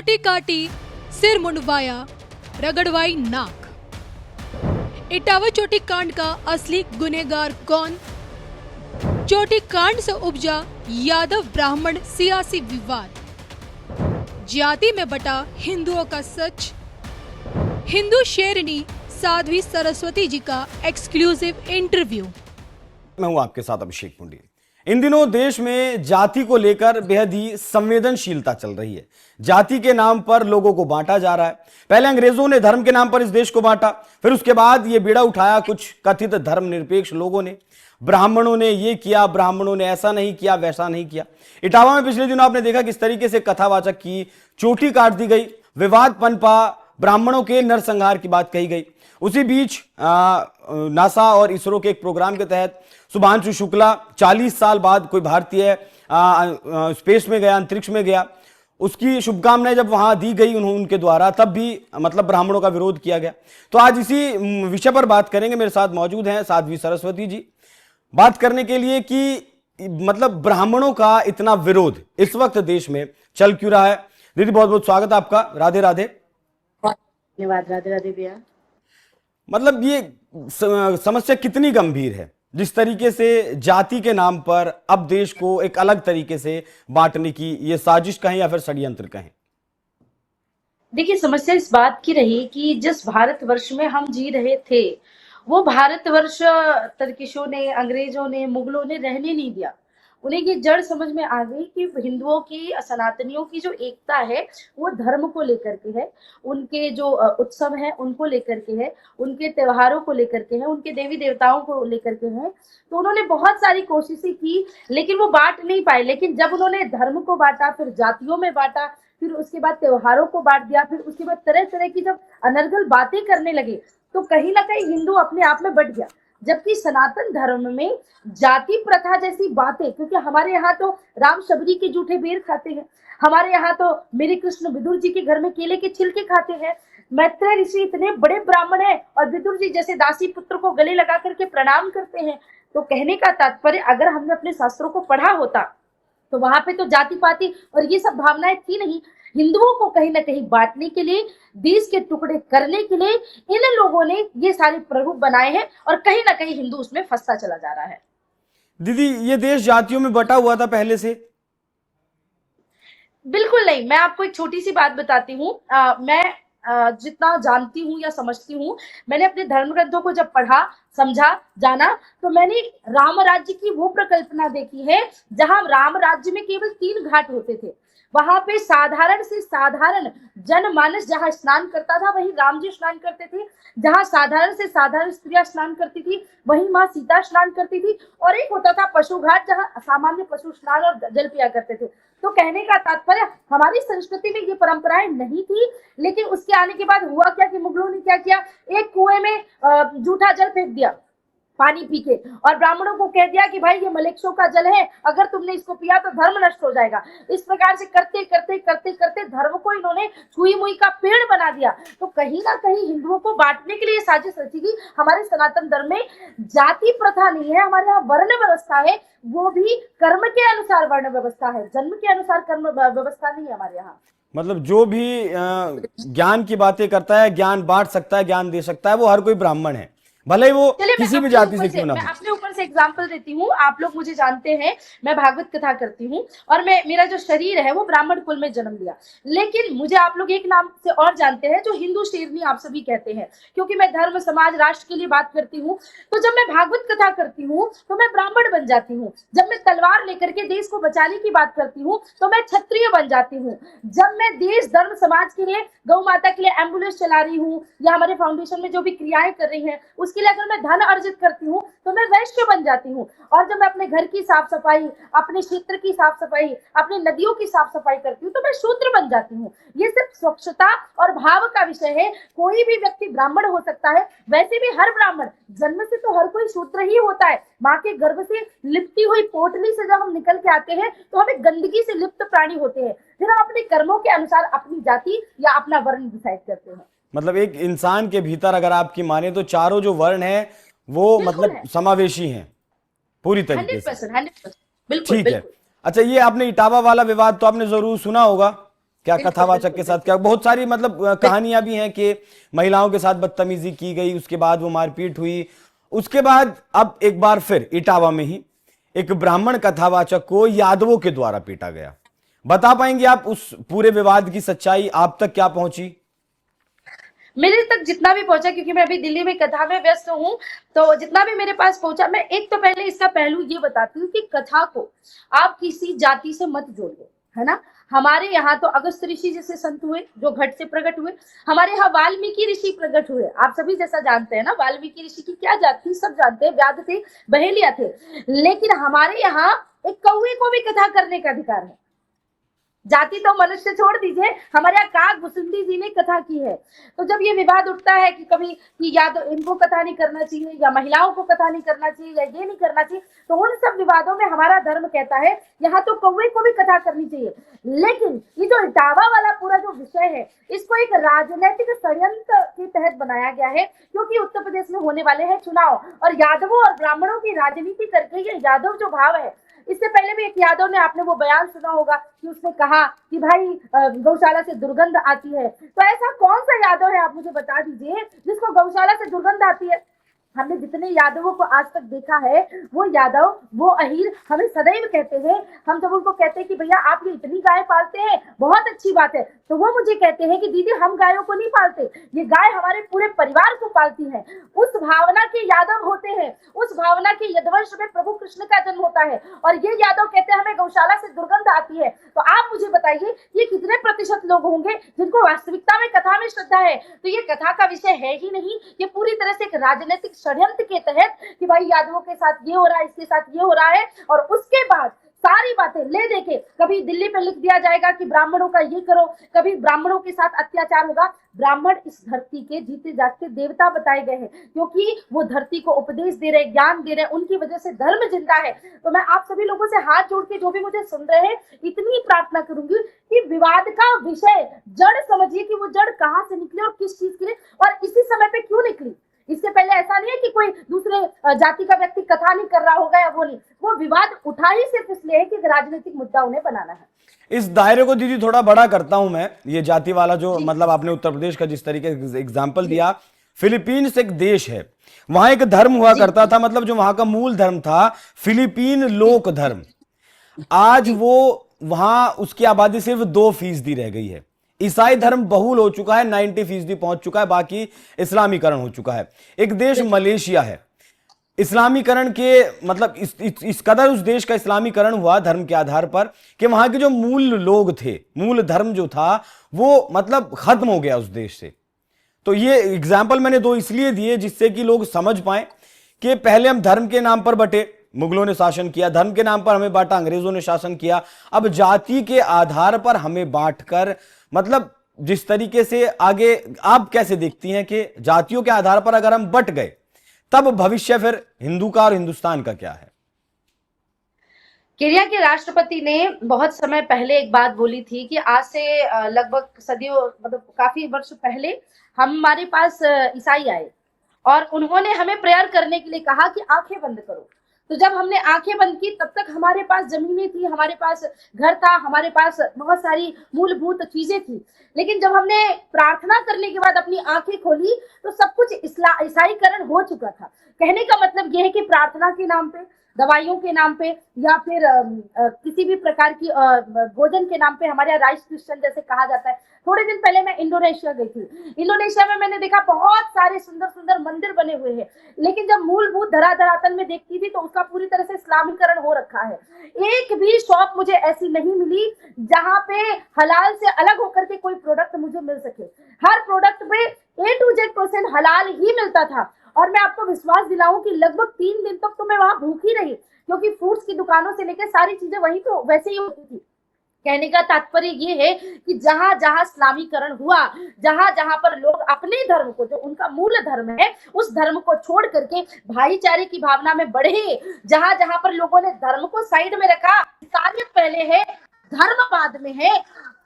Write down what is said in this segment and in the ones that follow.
चोटी काटी, सिर मुंडवाया, रगड़वाई नाक। इटावा चोटी कांड का असली गुनहगार कौन? चोटी कांड से उपजा यादव ब्राह्मण सियासी विवाद। जाति में बटा हिंदुओं का सच। हिंदू शेरनी साध्वी सरस्वती जी का एक्सक्लूसिव इंटरव्यू। मैं हूं आपके साथ अभिषेक पुंडी। इन दिनों देश में जाति को लेकर बेहद ही संवेदनशीलता चल रही है। जाति के नाम पर लोगों को बांटा जा रहा है। पहले अंग्रेजों ने धर्म के नाम पर इस देश को बांटा, फिर उसके बाद ये बीड़ा उठाया कुछ कथित धर्मनिरपेक्ष लोगों ने। ब्राह्मणों ने ये किया, ब्राह्मणों ने ऐसा नहीं किया, वैसा नहीं किया। इटावा में पिछले दिनों आपने देखा किस तरीके से कथावाचक की चोटी काट दी गई, विवाद पनपा, ब्राह्मणों के नरसंहार की बात कही गई। उसी बीच नासा और इसरो के एक प्रोग्राम के तहत शुभांशु शुक्ला 40 साल बाद कोई भारतीय स्पेस में गया, अंतरिक्ष में गया, उसकी शुभकामनाएं जब वहां दी गई उनके द्वारा, तब भी मतलब ब्राह्मणों का विरोध किया गया। तो आज इसी विषय पर बात करेंगे। मेरे साथ मौजूद हैं साध्वी सरस्वती जी, बात करने के लिए कि मतलब ब्राह्मणों का इतना विरोध इस वक्त देश में चल क्यों रहा है। दीदी बहुत बहुत स्वागत आपका। राधे राधे। धन्यवाद। राधे राधे भैया। मतलब ये समस्या कितनी गंभीर है जिस तरीके से जाति के नाम पर अब देश को एक अलग तरीके से बांटने की ये साजिश कहें या फिर षड्यंत्र कहें? देखिए, समस्या इस बात की रही कि जिस भारतवर्ष में हम जी रहे थे वो भारतवर्ष तरकिशों ने, अंग्रेजों ने, मुगलों ने रहने नहीं दिया। उन्हें ये जड़ समझ में आ गई कि हिंदुओं की, सनातनियों की जो एकता है वो धर्म को लेकर के है, उनके जो उत्सव है उनको लेकर के है, उनके त्योहारों को लेकर के है, उनके देवी देवताओं को लेकर के है। तो उन्होंने बहुत सारी कोशिशें की लेकिन वो बांट नहीं पाए। लेकिन जब उन्होंने धर्म को बांटा, फिर जातियों में बांटा, फिर उसके बाद त्योहारों को बांट दिया, फिर उसके बाद तरह तरह की जब अनर्गल बातें करने लगे तो कहीं ना कहीं हिंदू अपने आप में बट गया। जबकि सनातन धर्म में जाति प्रथा जैसी बातें, क्योंकि हमारे यहाँ तो राम शबरी के जूठे बेर खाते हैं, हमारे यहाँ तो मेरे कृष्ण विदुर जी के घर में केले के छिलके खाते हैं, मैत्रेय ऋषि इतने बड़े ब्राह्मण हैं और विदुर जी जैसे दासी पुत्र को गले लगा करके प्रणाम करते हैं। तो कहने का तात्पर्य, अगर हमने अपने शास्त्रों को पढ़ा होता तो वहां पे तो जाति पाति और ये सब भावनाएं थी नहीं। हिंदुओं को कहीं ना कहीं बांटने के लिए, देश के टुकड़े करने के लिए इन लोगों ने ये सारे प्ररूप बनाए हैं और कहीं ना कहीं हिंदू उसमें फंसता चला जा रहा है। दीदी, ये देश जातियों में बटा हुआ था पहले से? बिल्कुल नहीं। मैं आपको एक छोटी सी बात बताती हूँ। मैं जितना जानती हूँ या समझती हूँ, मैंने अपने धर्म ग्रंथों को जब पढ़ा, समझा, जाना, तो मैंने राम राज्य की वो प्रकल्पना देखी है जहां राम राज्य में केवल 3 घाट होते थे। वहां पे साधारण से साधारण जनमानस जहां स्नान करता था वहीं राम जी स्नान करते थे, जहां साधारण से साधारण स्त्रियां स्नान करती थी वहीं मां सीता स्नान करती थी, और एक होता था पशु घाट जहां सामान्य पशु स्नान और जल पिया करते थे। तो कहने का तात्पर्य, हमारी संस्कृति में ये परंपराएं नहीं थी, लेकिन उसके आने के बाद हुआ क्या कि मुगलों ने क्या किया, एक कुएं में जूठा जल फेंक दिया पानी पी के, और ब्राह्मणों को कह दिया कि भाई ये मलेच्छों का जल है, अगर तुमने इसको पिया तो धर्म नष्ट हो जाएगा। इस प्रकार से करते करते करते करते धर्म को इन्होंने छुई मुई का पेड़ बना दिया। तो कहीं ना कहीं हिंदुओं को बांटने के लिए साजिश रची गई। हमारे सनातन धर्म में जाति प्रथा नहीं है, हमारे यहाँ वर्ण व्यवस्था है, वो भी कर्म के अनुसार वर्ण व्यवस्था है, जन्म के अनुसार कर्म व्यवस्था नहीं है हमारे यहाँ। मतलब जो भी ज्ञान की बातें करता है, ज्ञान बांट सकता है, ज्ञान दे सकता है, वो हर कोई ब्राह्मण है, भले वो किसी भी जाति से क्यों ना हो। मैं अपने ऊपर से एग्जांपल देती हूँ। आप लोग मुझे जानते हैं, मैं भागवत कथा करती हूँ और मेरा जो शरीर है वो ब्राह्मण कुल में जन्म लिया, लेकिन मुझे आप लोग एक नाम से और जानते हैं जो हिंदू शेरनी आप सभी कहते हैं, क्योंकि मैं धर्म, समाज, राष्ट्र के लिए बात करती हूँ। तो जब मैं भागवत कथा करती हूँ तो मैं ब्राह्मण बन जाती हूँ। जब मैं तलवार लेकर के देश को बचाने की बात करती हूँ तो मैं क्षत्रिय बन जाती हूँ। जब मैं देश, धर्म, समाज के लिए, गौ माता के लिए एम्बुलेंस चला रही हूँ या हमारे फाउंडेशन में जो भी क्रियाएं कर रही है उसके लिए अगर मैं धन अर्जित करती हूँ तो मैं वैश्य बन जाती हूँ। और जब मैं अपने घर की साफ सफाई, अपने क्षेत्र की साफ सफाई, अपनी नदियों की साफ सफाई करती हूँ तो मैं शूद्र बन जाती हूँ। ये सिर्फ स्वच्छता और भाव का विषय है। कोई भी व्यक्ति ब्राह्मण हो सकता है। वैसे भी हर ब्राह्मण जन्म से तो हर कोई शूद्र ही होता है। माँ के गर्भ से लिपटी हुई पोटली से जब हम निकल के आते हैं तो हमें गंदगी से लिप्त प्राणी होते हैं। फिर हम अपने कर्मों के अनुसार अपनी जाति या अपना वर्ण डिसाइड करते हैं। मतलब एक इंसान के भीतर अगर आपकी माने तो चारों जो वर्ण है वो मतलब समावेशी हैं पूरी तरीके से। 100%, बिल्कुल। ठीक है। अच्छा, ये आपने इटावा वाला विवाद तो आपने जरूर सुना होगा क्या बिल्कुल कथावाचक के बिल्कुल साथ क्या बहुत सारी मतलब कहानियां भी हैं कि महिलाओं के साथ बदतमीजी की गई, उसके बाद वो मारपीट हुई। उसके बाद अब एक बार फिर इटावा में ही एक ब्राह्मण कथावाचक को यादवों के द्वारा पीटा गया। बता पाएंगे आप उस पूरे विवाद की सच्चाई आप तक क्या पहुंची? मेरे तक जितना भी पहुंचा, क्योंकि मैं अभी दिल्ली में कथा में व्यस्त हूँ, तो जितना भी मेरे पास पहुंचा, मैं एक तो पहले इसका पहलू ये बताती हूँ कि कथा को आप किसी जाति से मत जोड़िए, है ना। हमारे यहाँ तो अगस्त ऋषि जैसे संत हुए जो घट से प्रकट हुए, हमारे यहाँ वाल्मीकि ऋषि प्रकट हुए, आप सभी जैसा जानते हैं ना। वाल्मीकि ऋषि की क्या जाति सब जानते हैं, व्याध थे, बहेलिया थे। लेकिन हमारे यहाँ एक कौवे को भी कथा करने का अधिकार है। जाति तो मनुष्य छोड़ दीजिए, हमारे यहाँ काग भुसुंडी जी ने कथा की है। तो जब ये विवाद उठता है कि कभी कि या तो इनको कथा नहीं करना चाहिए, या महिलाओं को कथा नहीं करना चाहिए, या ये नहीं करना चाहिए, तो उन सब विवादों में हमारा धर्म कहता है यहाँ तो कौवे को भी कथा करनी चाहिए। लेकिन ये जो इटावा वाला पूरा जो विषय है, इसको एक राजनीतिक षड्यंत्र के तहत बनाया गया है, क्योंकि उत्तर प्रदेश में होने वाले हैं चुनाव, और यादवों और ब्राह्मणों की राजनीति करके ये यादव जो भाव है। इससे पहले भी एक यादव ने, आपने वो बयान सुना होगा कि उसने कहा कि भाई गौशाला से दुर्गंध आती है। तो ऐसा कौन सा यादव है, आप मुझे बता दीजिए, जिसको गौशाला से दुर्गंध आती है। हमने जितने यादवों को आज तक देखा है, वो यादव, वो अहीर हमें सदैव कहते हैं, हम जब उनको कहते हैं कि भैया आप ये इतनी गाय पालते हैं, बहुत अच्छी बात है, तो वो मुझे कहते हैं कि दीदी हम गायों को नहीं पालते, ये गाय हमारे पूरे परिवार को पालती है। उस भावना के यादव होते हैं, उस भावना के यदवंश में प्रभु कृष्ण का जन्म होता है, और ये यादव कहते हैं हमें गौशाला से दुर्गंध आती है। तो आप मुझे बताइए, ये कितने प्रतिशत लोग होंगे जिनको वास्तविकता में कथा में श्रद्धा है। तो ये कथा का विषय है ही नहीं, ये पूरी तरह से एक राजनीतिक षड्यंत्र के तहत कि भाई यादवों के साथ ये हो रहा है, इसके साथ ये हो रहा है, और उसके बाद सारी बातें ले देके कभी दिल्ली पे लिख दिया जाएगा कि ब्राह्मणों का ये करो, कभी ब्राह्मणों के साथ अत्याचार होगा। ब्राह्मण इस धरती के जीते जागते देवता बताए गए हैं, क्योंकि वो धरती को उपदेश दे रहे, ज्ञान दे रहे, उनकी वजह से धर्म जिंदा है। तो मैं आप सभी लोगों से हाथ जोड़ के, जो भी मुझे सुन रहे हैं, इतनी प्रार्थना करूंगी कि विवाद का विषय जड़ समझिए कि वो जड़ कहाँ से निकली और किस चीज के लिए, और इसी समय पे क्यों निकली। इससे पहले ऐसा नहीं है कि कोई दूसरे जाति का व्यक्ति कथा नहीं कर रहा होगा या वो नहीं, वो विवाद उठा ही सिर्फ इसलिए है कि राजनीतिक मुद्दा उन्हें बनाना है। इस दायरे को दीदी थोड़ा बड़ा करता हूं मैं, ये जाति वाला जो मतलब आपने उत्तर प्रदेश का जिस तरीके से एग्जाम्पल दिया, फिलीपींस एक देश है, वहां एक धर्म हुआ करता था, मतलब जो वहां का मूल धर्म था फिलीपीन लोक धर्म। आज वो वहां उसकी आबादी सिर्फ 2% रह गई है। ईसाई धर्म बहुल हो चुका है, 90% पहुंच चुका है, बाकी इस्लामीकरण हो चुका है। एक देश मलेशिया है, इस्लामीकरण के मतलब इस कदर उस देश का इस्लामीकरण हुआ धर्म के आधार पर कि वहां के जो मूल लोग थे, मूल धर्म जो था वो मतलब खत्म हो गया उस देश से। तो ये एग्जाम्पल मैंने दो इसलिए दिए जिससे कि लोग समझ पाए कि पहले हम धर्म के नाम पर बटे, मुगलों ने शासन किया, धर्म के नाम पर हमें बांटा, अंग्रेजों ने शासन किया, अब जाति के आधार पर हमें बांटकर, मतलब जिस तरीके से आगे आप कैसे देखती हैं कि जातियों के आधार पर अगर हम बट गए तब भविष्य फिर हिंदू का और हिंदुस्तान का क्या है? केन्या के राष्ट्रपति ने बहुत समय पहले एक बात बोली थी कि आज से लगभग सदियों, मतलब काफी वर्ष पहले हमारे पास ईसाई आए और उन्होंने हमें प्रेयर करने के लिए कहा कि आंखें बंद करो। तो जब हमने आंखें बंद की तब तक हमारे पास जमीनें थी, हमारे पास घर था, हमारे पास बहुत सारी मूलभूत चीजें थी। लेकिन जब हमने प्रार्थना करने के बाद अपनी आंखें खोली तो सब कुछ ईसाईकरण हो चुका था। कहने का मतलब यह है कि प्रार्थना के नाम पे, दवाइयों के नाम पे, या फिर किसी भी प्रकार की भोजन के नाम पे हमारे यहाँ राइस क्रिश्चियन जैसे कहा जाता है। थोड़े दिन पहले मैं इंडोनेशिया गई थी। इंडोनेशिया में मैंने देखा बहुत सारे सुंदर सुंदर मंदिर बने हुए हैं, लेकिन जब मूलभूत धरातल में देखती थी तो उसका पूरी तरह से इस्लामीकरण हो रखा है। एक भी शॉप मुझे ऐसी नहीं मिली जहां पे हलाल से अलग होकर के कोई प्रोडक्ट मुझे मिल सके। हर प्रोडक्ट पे A to Z% हलाल ही मिलता था। और मैं आपको विश्वास दिलाऊं कि लगभग 3 दिन तक तो मैं वहां भूखी रही, क्योंकि फ्रूट्स की दुकानों से लेकर सारी चीजें वहीं तो वैसे ही होती थी। कहने का तात्पर्य ये है कि जहां जहां इस्लामीकरण हुआ, जहां जहां पर लोग अपने धर्म को, जो उनका मूल धर्म है, उस धर्म को छोड़ करके भाईचारे की भावना में बढ़े, जहां जहां पर लोगों ने धर्म को साइड में रखा, इंसानियत पहले है, धर्म बाद में है,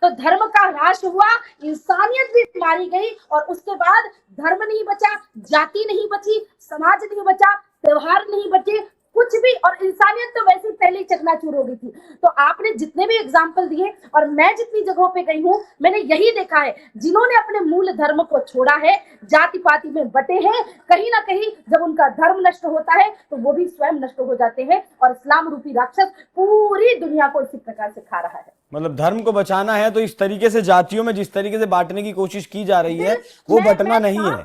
तो धर्म का ह्रास हुआ, इंसानियत भी मारी गई, और उसके बाद धर्म नहीं बचा, जाति नहीं बची, समाज नहीं बचा, त्योहार नहीं बचे, कुछ भी, और इंसानियत तो वैसे ही पहले ही चकनाचूर हो गई थी। तो आपने जितने भी एग्जाम्पल दिए और मैं जितनी जगहों पे गई हूँ, मैंने यही देखा है, जिन्होंने अपने मूल धर्म को छोड़ा है, जाति पाति में बटे हैं, कहीं ना कहीं जब उनका धर्म नष्ट होता है तो वो भी स्वयं नष्ट हो जाते हैं, और इस्लाम रूपी राक्षस पूरी दुनिया को इसी प्रकार से खा रहा है। मतलब धर्म को बचाना है तो इस तरीके से जातियों में जिस तरीके से बांटने की कोशिश की जा रही है वो बंटना नहीं है।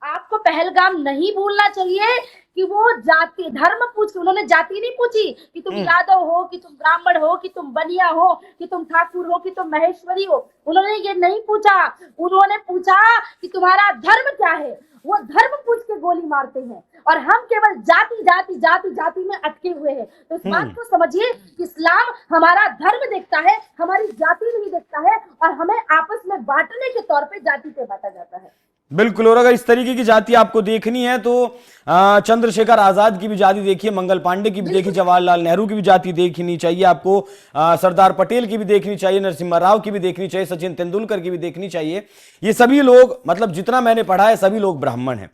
आपको पहलगाम नहीं भूलना चाहिए कि वो जाति धर्म पूछ के, उन्होंने जाति नहीं पूछी कि तुम यादव हो, कि तुम ब्राह्मण हो, कि तुम बनिया हो, कि तुम ठाकुर हो, कि तुम महेश्वरी हो, उन्होंने ये नहीं पूछा। उन्होंने पूछा कि तुम्हारा धर्म क्या है। वो धर्म पूछ के गोली मारते हैं, और हम केवल जाति जाति जाति जाति में अटके हुए हैं। तो इस बात को समझिए, इस्लाम हमारा धर्म देखता है, हमारी जाति नहीं देखता है, और हमें आपस में बांटने के तौर पे जाति पे बांटा जाता है। बिल्कुल। और अगर इस तरीके की जाति आपको देखनी है तो चंद्रशेखर आजाद की भी जाति देखिए, मंगल पांडे की भी देखिए, जवाहरलाल नेहरू की भी जाति देखनी चाहिए आपको, सरदार पटेल की भी देखनी चाहिए, नरसिम्हा राव की भी देखनी चाहिए, सचिन तेंदुलकर की भी देखनी चाहिए। ये सभी लोग, मतलब जितना मैंने पढ़ा है, सभी लोग ब्राह्मण हैं।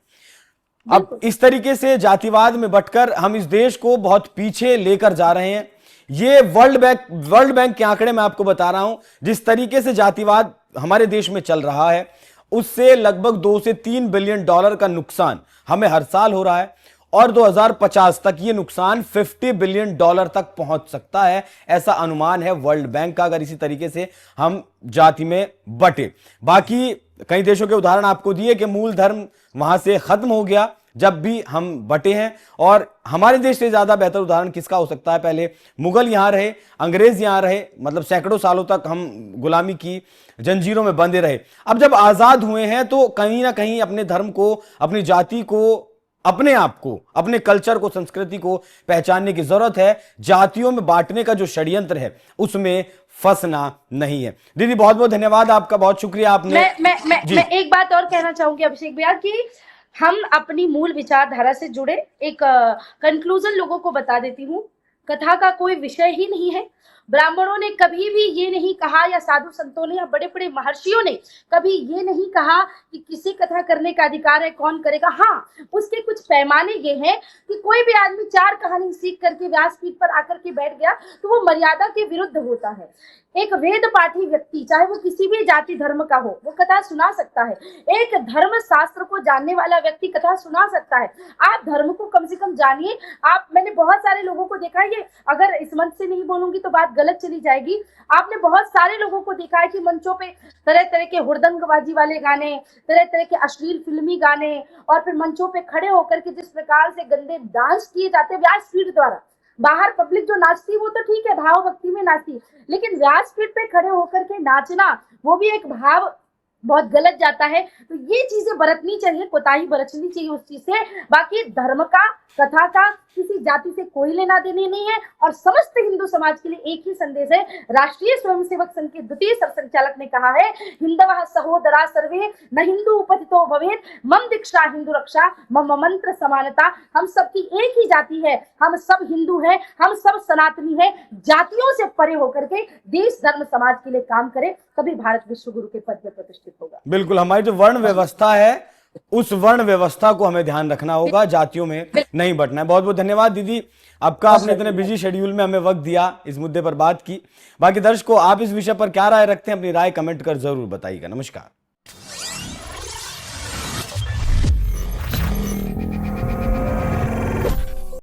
अब इस तरीके से जातिवाद में बटकर हम इस देश को बहुत पीछे लेकर जा रहे हैं। ये वर्ल्ड बैंक के आंकड़े मैं आपको बता रहा हूं, जिस तरीके से जातिवाद हमारे देश में चल रहा है उससे लगभग 2 से 3 बिलियन डॉलर का नुकसान हमें हर साल हो रहा है, और 2050 तक ये नुकसान 50 बिलियन डॉलर तक पहुंच सकता है, ऐसा अनुमान है वर्ल्ड बैंक का, अगर इसी तरीके से हम जाति में बटे। बाकी कई देशों के उदाहरण आपको दिए कि मूल धर्म वहां से खत्म हो गया जब भी हम बटे हैं, और हमारे देश से ज्यादा बेहतर उदाहरण किसका हो सकता है। पहले मुगल यहां रहे, अंग्रेज यहां रहे, मतलब सैकड़ों सालों तक हम गुलामी की जंजीरों में बंधे रहे। अब जब आजाद हुए हैं तो कहीं ना कहीं अपने धर्म को, अपनी जाति को, अपने आप को, अपने कल्चर को, संस्कृति को पहचानने की जरूरत है। जातियों में बांटने का जो षड्यंत्र है उसमें फंसना नहीं है। दीदी बहुत बहुत धन्यवाद आपका, बहुत शुक्रिया आपने। मैं एक बात और कहना चाहूंगी अभिषेक भैया, कि हम अपनी मूल विचारधारा से जुड़े एक कंक्लूजन लोगों को बता देती हूँ। कथा का कोई विषय ही नहीं है। ब्राह्मणों ने कभी भी ये नहीं कहा, या साधु संतों ने, या बड़े बड़े महर्षियों ने कभी ये नहीं कहा कि किसी कथा करने का अधिकार है, कौन करेगा। हाँ, उसके कुछ पैमाने ये हैं कि कोई भी आदमी 4 कहानी सीख करके व्यासपीठ पर आकर के बैठ गया तो वो मर्यादा के विरुद्ध होता है। एक वेद पाठी व्यक्ति, चाहे वो किसी भी जाति धर्म का हो, वो कथा सुना सकता है। एक धर्म शास्त्र को जानने वाला व्यक्ति कथा सुना सकता है। आप धर्म को कम से कम जानिए। मैंने बहुत सारे लोगों को देखा है, ये अगर इस मंच से नहीं बोलूंगी तो बात गलत चली जाएगी। आपने बहुत सारे लोगों को देखा है कि मंचों पे तरह तरह के हुड़दंगबाजी वाले गाने, तरह तरह के अश्लील फिल्मी गाने, और फिर मंचों पे खड़े होकर के जिस प्रकार से गंदे डांस किए जाते व्यासपीठ द्वारा। बाहर पब्लिक जो नाचती वो तो ठीक है, भाव भक्ति में नाचती, लेकिन व्यासपीठ पे खड़े होकर के नाचना वो भी एक भाव बहुत गलत जाता है। तो ये चीजें बरतनी चाहिए, कोताही बरतनी चाहिए उस चीज से। बाकी धर्म का, कथा का किसी जाति से कोई लेना देने नहीं है, और समस्त हिंदू समाज के लिए एक ही संदेश है। राष्ट्रीय स्वयंसेवक संघ के द्वितीय सरसंघचालक ने कहा है, हिंदवः सहोदरा सर्वे न हिंदू उपतितो भवेत्, मम दीक्षा हिंदू रक्षा मम मंत्र समानता। हम सबकी एक ही जाति है, हम सब हिंदू हैं, हम सब सनातनी हैं। जातियों से परे होकर के देश धर्म समाज के लिए काम करें, तभी भारत विश्व गुरु के पद पर प्रतिष्ठित होगा। बिल्कुल। हमारी जो वर्ण व्यवस्था है उस वर्ण व्यवस्था को हमें ध्यान रखना होगा, जातियों में नहीं बंटना है। बहुत बहुत धन्यवाद दीदी आपका, आपने इतने बिजी शेड्यूल में हमें वक्त दिया, इस मुद्दे पर बात की। बाकी दर्शकों, आप इस विषय पर क्या राय रखते हैं, अपनी राय कमेंट कर जरूर बताइएगा। नमस्कार।